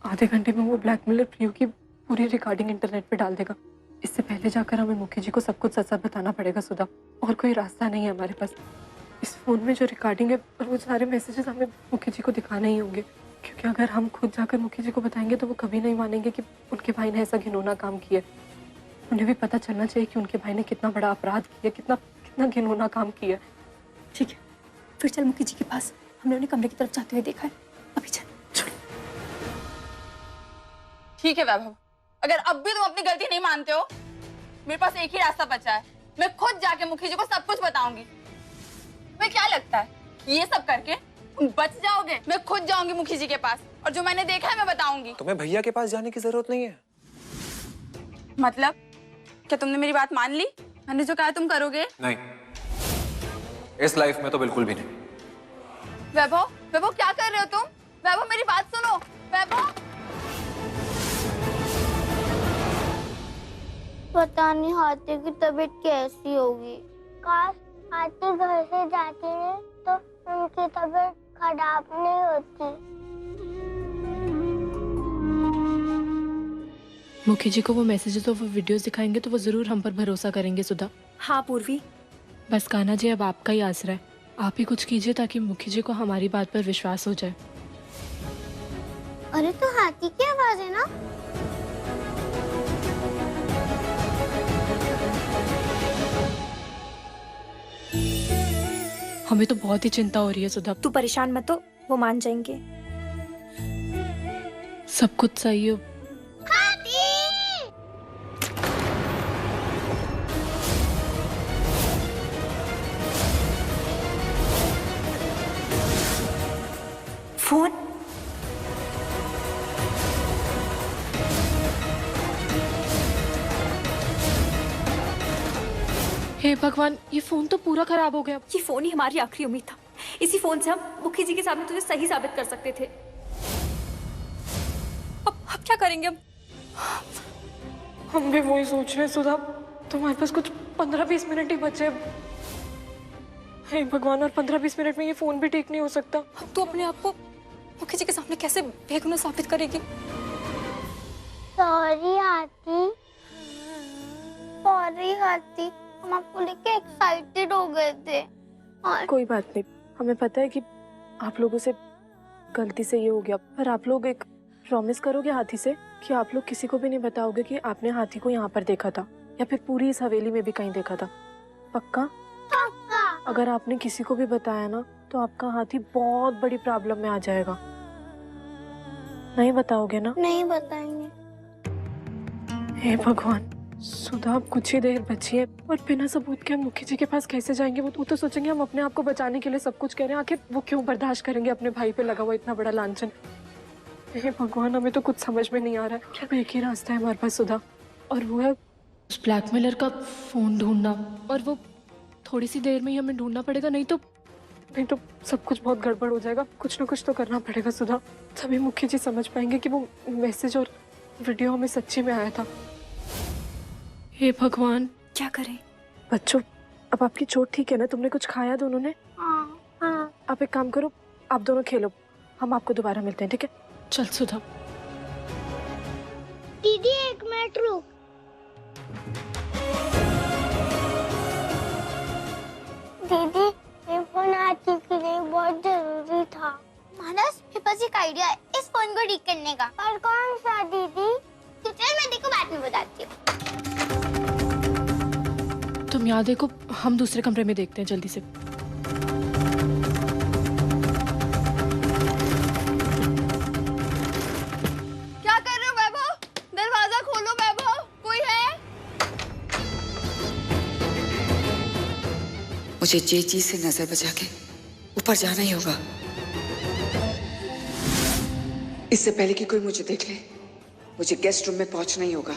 आधे घंटे में वो ब्लैकमेलर प्रियो की पूरी रिकॉर्डिंग इंटरनेट पे डाल देगा। इससे पहले जाकर हमें मुखी जी को सब कुछ सच बताना पड़ेगा सुधा। और कोई रास्ता नहीं है हमारे पास। इस फोन में जो रिकॉर्डिंग है और वो सारे मैसेजेस हमें मुखी जी को दिखाने ही होंगे, क्योंकि अगर हम खुद जाकर मुखी जी को बताएंगे तो वो कभी नहीं मानेंगे कि उनके भाई ने ऐसा घिनौना काम किया। उन्हें भी पता चलना चाहिए कि उनके भाई ने कितना बड़ा अपराध किया, कितना कितना घिनौना काम किया। ठीक है, फिर चल मुखी जी के पास। हमने उन्हें कमरे की तरफ जाते हुए देखा है। अभी चल। ठीक है वैभव, अगर अब भी तुम अपनी गलती नहीं मानते हो, मेरे पास एक ही रास्ता बचा है। मैं खुद जाके मुखी जी को सब कुछ बताऊंगी। तुम्हें क्या लगता है ये सब करके तुम बच जाओगे? मैं खुद जाऊंगी मुखी जी के पास और जो मैंने देखा है मैं बताऊंगी। तुम्हें भैया के पास जाने की जरूरत नहीं है। मतलब क्या तुमने मेरी बात मान ली? मैंने जो कहा तुम करोगे? नहीं, इस लाइफ में तो बिल्कुल भी नहीं। वैभव, वैभव क्या कर रहे हो तुम? वैभव मेरी बात सुनो। वैभव, पता नहीं हाथी की तबीयत कैसी होगी। काश हाथी घर से जाती है तो उनकी तबीयत खराब नहीं होती। मुखी जी को वो मैसेजेस और वो वीडियोस दिखाएंगे तो वो जरूर हम पर भरोसा करेंगे सुधा। हाँ पूर्वी, बस कान्हा जी अब आपका ही आसरा है। आप ही कुछ कीजिए ताकि मुखी जी को हमारी बात पर विश्वास हो जाए। अरे तो हाथी की आवाज है ना? हमें तो बहुत ही चिंता हो रही है सुधा। तू परेशान मत हो, वो मान जाएंगे। सब कुछ सही हो। फोन हे भगवान, ये फोन तो पूरा खराब हो गया। ये फोन ही हमारी आखिरी उम्मीद था। इसी फोन से हम मुखी जी के सामने तुझे सही साबित कर सकते थे। अब क्या करेंगे हम? हम भी वही सोच रहे हैं सुधा। तुम्हारे पास कुछ 15-20 मिनट ही बचे। हे भगवान, और 15-20 मिनट में ये फोन भी ठीक नहीं हो सकता। अब तू अपने आप को मुखी जी के सामने कैसे बेगुनाह साबित करेगी? सॉरी हाथी, सॉरी हाथी, हम आपको लेके एक्साइटेड हो गए थे। और कोई बात नहीं, हमें पता है कि आप लोगों से गलती से ये हो गया, पर आप लोग एक प्रॉमिस करोगे हाथी से कि आप लोग किसी को भी नहीं बताओगे कि आपने हाथी को यहाँ पर देखा था या फिर पूरी इस हवेली में भी कहीं देखा था? पक्का? पक्का। अगर आपने किसी को भी बताया ना तो आपका हाथी बहुत बड़ी प्रॉब्लम में आ जाएगा। नहीं बताओगे ना? नहीं बताएंगे। हे भगवान, सुधा अब कुछ ही देर बची है और बिना सबूत के हम मुखी जी के पास कैसे जाएंगे? वो तो सोचेंगे हम अपने आप को बचाने के लिए सब कुछ कह रहे हैं। आखिर वो क्यों बर्दाश्त करेंगे अपने भाई पे लगा हुआ इतना बड़ा लांछन? हे भगवान, हमें तो कुछ समझ में नहीं आ रहा है। क्या एक ही रास्ता है हमारे पास सुधा, और वो है उस ब्लैकमेलर का फोन ढूंढना। और वो थोड़ी सी देर में ही हमें ढूंढना पड़ेगा, नहीं तो सब कुछ बहुत गड़बड़ हो जाएगा। कुछ ना कुछ तो करना पड़ेगा सुधा, तभी मुखी जी समझ पाएंगे कि वो मैसेज और वीडियो हमें सच्ची में आया था। हे भगवान, क्या करें? बच्चों, अब आपकी चोट ठीक है ना? तुमने कुछ खाया दोनों ने? हाँ हाँ। आप एक काम करो, आप दोनों खेलो, हम आपको दोबारा मिलते हैं, ठीक है? चल सुधा। दीदी एक मिनट रुक। दीदी ये फोन हाथी के लिए बहुत जरूरी था। मानस, मेरे पास एक आइडिया है इस फोन को ठीक करने का। पर कौन सा दीदी? चल मैं देखो बाद में बताती हूँ। तुम यहाँ देखो, हम दूसरे कमरे में देखते हैं जल्दी से। क्या कर रहे हो वैभव? दरवाजा खोलो वैभव, कोई है? मुझे जे चीज से नजर बचा के ऊपर जाना ही होगा। इससे पहले कि कोई मुझे देख ले, मुझे गेस्ट रूम में पहुंचना ही होगा।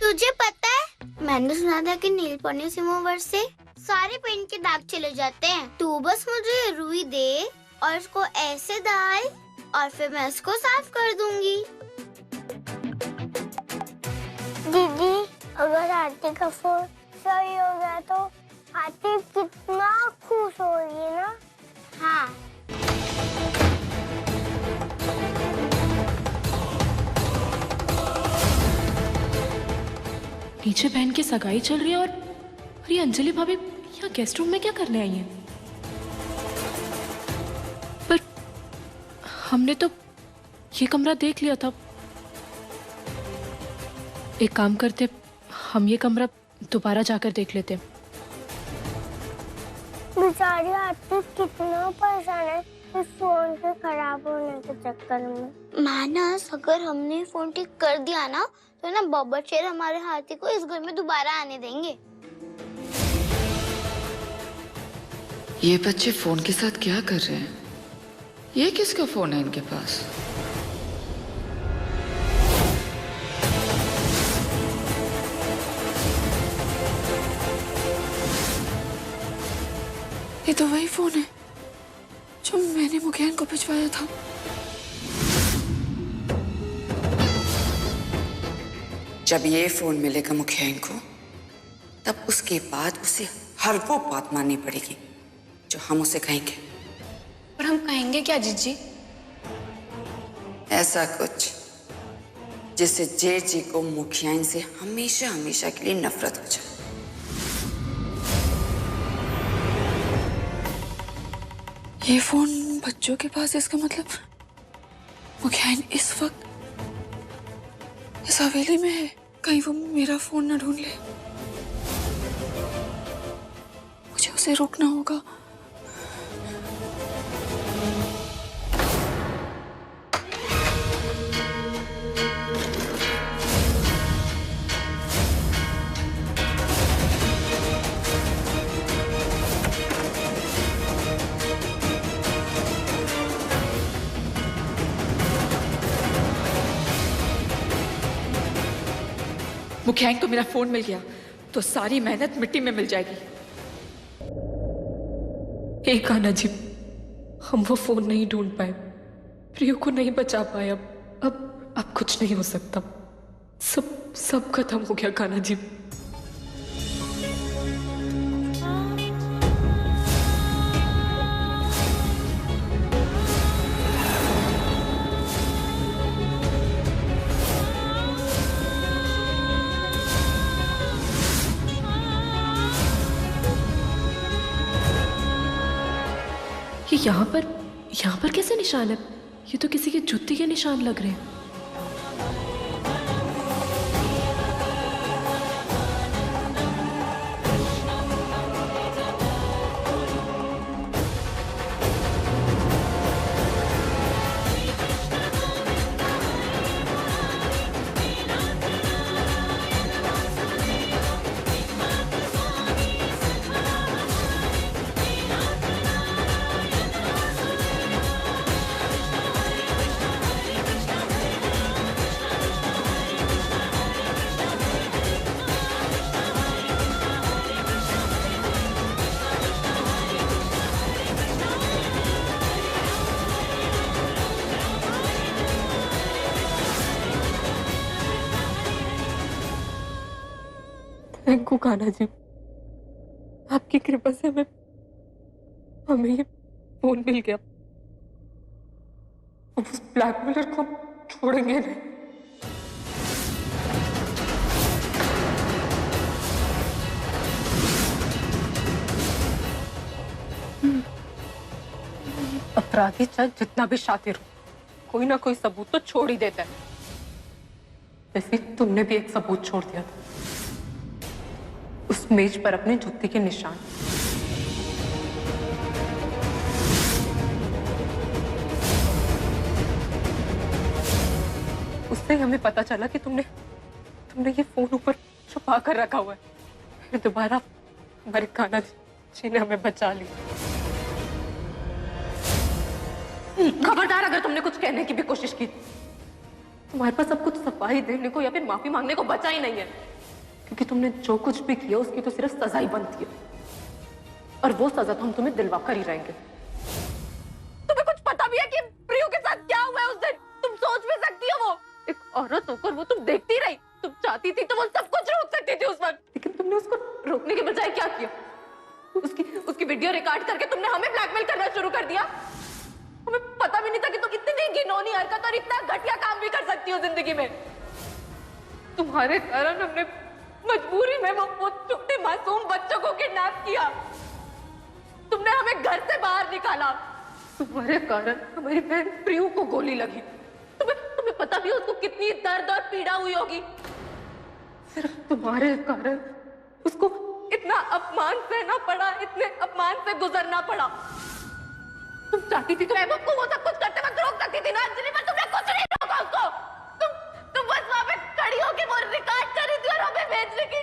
तुझे पता है, मैंने सुना था कि नील पॉलिश रिमूवर से सारे पेंट के दाग चले जाते हैं। तू बस मुझे रुई दे और इसको ऐसे डाल और फिर मैं इसको साफ कर दूंगी। दीदी, अगर हाथी का फोन सही हो गया तो आरती कितना खुश हो रही है ना। हाँ। नीचे बहन की सगाई चल रही है और ये अंजलि भाभी यहाँ गेस्ट रूम में क्या करने आई हैं? पर हमने तो ये कमरा देख लिया था। एक काम करते, हम ये कमरा दोबारा जाकर देख लेते। बेचारी आरती कितना परेशान है इस फोन के खराब होने के चक्कर में। मानस, अगर हमने फोन ठीक कर दिया ना तो ना बब्बर शेर हमारे हाथी को इस घर में दोबारा आने देंगे। ये बच्चे फोन के साथ क्या कर रहे हैं? ये किसका फोन है इनके पास? ये तो वही फोन है जो मैंने मुखियान को भिजवाया था। जब ये फोन मिलेगा मुखिया को, तब उसके बाद उसे हर वो बात माननी पड़ेगी जो हम उसे कहेंगे। पर हम कहेंगे क्या जीजी? ऐसा कुछ जिससे जेठ जी को मुखिया से हमेशा हमेशा के लिए नफरत हो जाए। ये फोन बच्चों के पास है, इसका मतलब मुखियान इस वक्त इस हवेली में है। कहीं वो मेरा फोन न ढूंढ ले। मुझे उसे रोकना होगा। मुखिया को मेरा फोन मिल गया तो सारी मेहनत मिट्टी में मिल जाएगी। एक आना जी, हम वो फोन नहीं ढूंढ पाए, प्रियो को नहीं बचा पाए। अब कुछ नहीं हो सकता। सब खत्म हो गया कान्हा जी। ये यहाँ पर कैसे निशान है? ये तो किसी के जूते के निशान लग रहे हैं। थैंक यू कान्हा जी, आपकी कृपा से हमें ये फोन मिल गया। अब उस ब्लैकमेलर को छोड़ेंगे नहीं। अपराधी चाहे जितना भी शातिर हो, कोई ना कोई सबूत तो छोड़ ही देता है। जैसे तुमने भी एक सबूत छोड़ दिया था, उस मेज पर अपने जूते के निशान। उससे हमें पता चला कि तुमने ये फोन ऊपर छुपा कर रखा हुआ है। फिर दोबारा हमारे कान्हा जी ने हमें बचा लिया। खबरदार, अगर तुमने कुछ कहने की भी कोशिश की, तुम्हारे पास अब कुछ सफाई देने को या फिर माफी मांगने को बचा ही नहीं है। क्योंकि तुमने जो कुछ भी किया उसकी तो सिर्फ सजा ही बनती है, और वो सजा तो हम तुम्हें दिलवा कर ही रहेंगे। तुम्हें कुछ पता भी है कि प्रियो के साथ क्या हुआ है उस दिन? तुम सोच भी सकती हो? वो एक औरत होकर वो तुम देखती रही। तुम चाहती थी तो वो सब कुछ रोक सकती थी उस वक्त, लेकिन तुमने उसको रोकने के बजाय क्या किया? उसकी वीडियो रिकॉर्ड करके तुमने हमें ब्लैकमेल करना शुरू कर दिया। हमें पता भी नहीं था कि तुम इतनी घिनौनी हरकत और इतना घटिया काम भी कर सकती हो जिंदगी में। तुम्हारे कारण हमने मजबूरी में वो छोटे मासूम बच्चों को किडनैप किया। तुमने हमें घर से बाहर निकाला। तुम्हारे कारण हमारी बहन प्रियू को गोली लगी। तुम्हें पता भी उसको कितनी दर्द और पीड़ा हुई होगी। सिर्फ तुम्हारे कारण उसको इतना अपमान सहना पड़ा, इतने अपमान से गुजरना पड़ा। तुम चाहती थी तो अहमद को वो सब कुछ करते वक्त रोक सकती थी ना अंजलि, पर तुमने कुछ नहीं रोका उसको। तुम बस वहां पे खड़ी होके वो रिकॉर्ड कर रही थी और हमें भेज रही थी।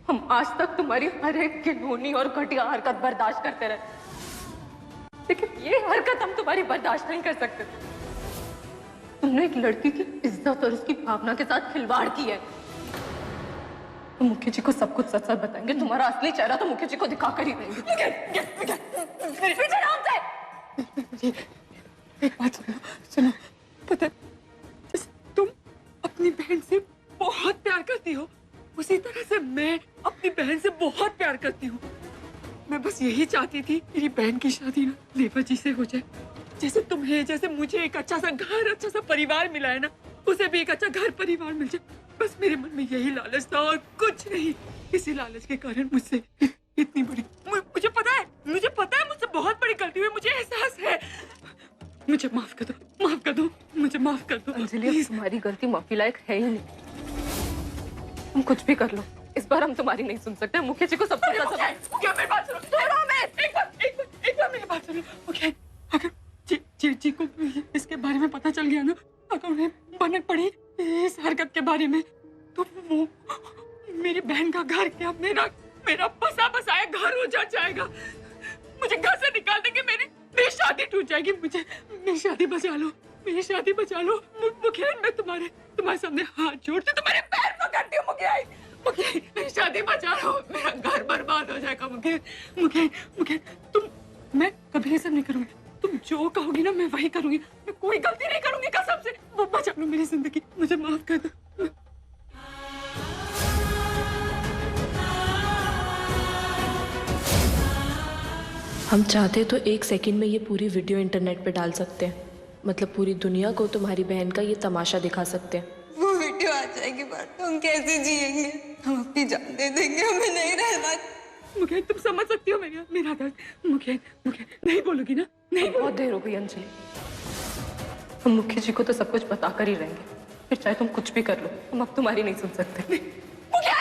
हम आज तक तुम्हारी हर एक घिनौनी और घटिया हरकत बर्दाश्त करते रहे, लेकिन ये हरकत हम तुम्हारी बर्दाश्त नहीं कर सकते। तुमने एक लड़की की इज्जत और उसकी भावना के साथ खिलवाड़ की है। तो मुखी जी को सब कुछ सच सच बताएंगे। तुम्हारा असली चेहरा तो मुखी जी को दिखा कर ही रहेंगे। एक बात सुनो, पता है, तुम अपनी बहन से बहुत प्यार करती हो, उसी तरह से मैं अपनी बहन से बहुत प्यार करती हूँ। मैं बस यही चाहती थी मेरी बहन की शादी ना लेवा जी से हो जाए। जैसे तुम्हें, जैसे मुझे एक अच्छा सा घर, अच्छा सा परिवार मिला है ना, उसे भी एक अच्छा घर परिवार मिल जाए। बस मेरे मन में यही लालच था और कुछ नहीं। इसी लालच के कारण मुझसे इतनी बड़ी, मुझे पता है मुझसे बहुत बड़ी गलती हुई, मुझे एहसास है। मुझे माफ कर दो, मुझे माफ कर दो। अंजलि, तुम्हारी गलती माफी लायक है ही नहीं। तुम कुछ भी कर लो, इस बार हम तुम्हारी नहीं सुन सकते। मुखी जी को सब कुछ क्या मेरी बात सुनो, छोड़ो मैं, एक बार मेरी बात सुनो। ओके, अगर जी को इसके बारे में पता चल गया ना, अगर उन्हें भनक पड़ी इस हरकत के बारे में, तो वो मेरी बहन का घर क्या, मेरा बसा बसाया घर उजड़ जाएगा। मुझे घर से निकाल देंगे, मेरी शादी टूट जाएगी। मेरी शादी बचा लो। मुखिया, मैं तुम्हारे सामने हाथ जोड़ती तुम्हारे पैर पकड़ती हूँ। मुखिया, मेरी शादी बचा लो, मेरा घर बर्बाद हो जाएगा। मुखिया, मैं कभी ये सब नहीं करूंगी। तुम जो कहोगी ना मैं वही करूंगी। मैं कोई गलती नहीं करूंगी कसम से। वो बचा लो मेरी जिंदगी, मुझे माफ कर दो। हम चाहते तो एक सेकंड में ये पूरी वीडियो इंटरनेट पे डाल सकते हैं। मतलब पूरी दुनिया को तुम्हारी बहन का ये तमाशा दिखा सकते हैं। वो वीडियो आ जाएगी बाहर तो हम कैसे जिएंगे? हम अपनी जान दे देंगे, हमें नहीं रहना। मुखिया, तुम समझ सकती हो मेरा दर्द। मुखिया, नहीं बोलोगी ना? नहीं बहुत देर हो गई अंजलि। हम मुखी जी को तो सब कुछ बता कर ही रहेंगे, फिर चाहे तुम कुछ भी कर लो, हम अब तुम्हारी नहीं सुन सकते। मुखिया!